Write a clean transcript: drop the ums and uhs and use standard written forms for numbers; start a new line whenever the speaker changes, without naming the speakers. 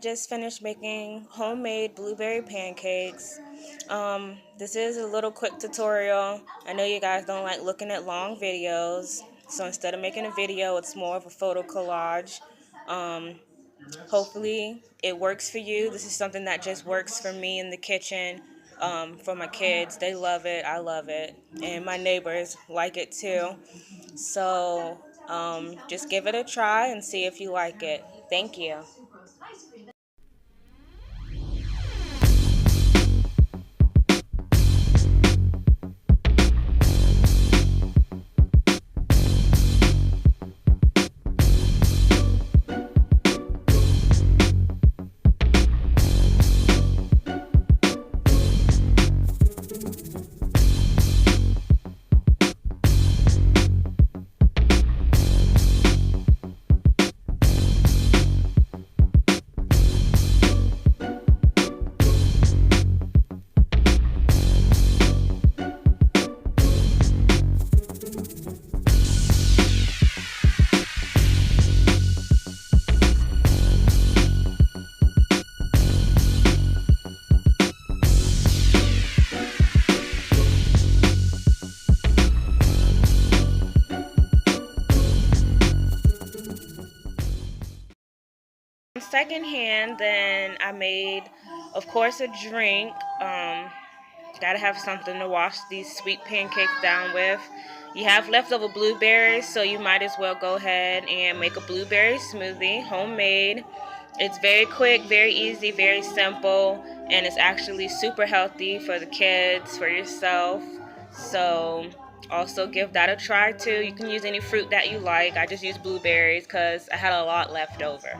just finished making homemade blueberry pancakes. This is a little quick tutorial. I know you guys don't like looking at long videos, so instead of making a video, it's more of a photo collage. Hopefully it works for you. This is something that just works for me in the kitchen. For my kids, they love it, I love it, and my neighbors like it too. So just give it a try and see if you like it. Thank you. Secondhand, then I made, of course, a drink. Gotta have something to wash these sweet pancakes down with. You have leftover blueberries, so you might as well go ahead and make a blueberry smoothie, homemade. It's very quick, very easy, very simple, and it's actually super healthy for the kids, for yourself. So also give that a try too. You can use any fruit that you like. I just used blueberries because I had a lot left over.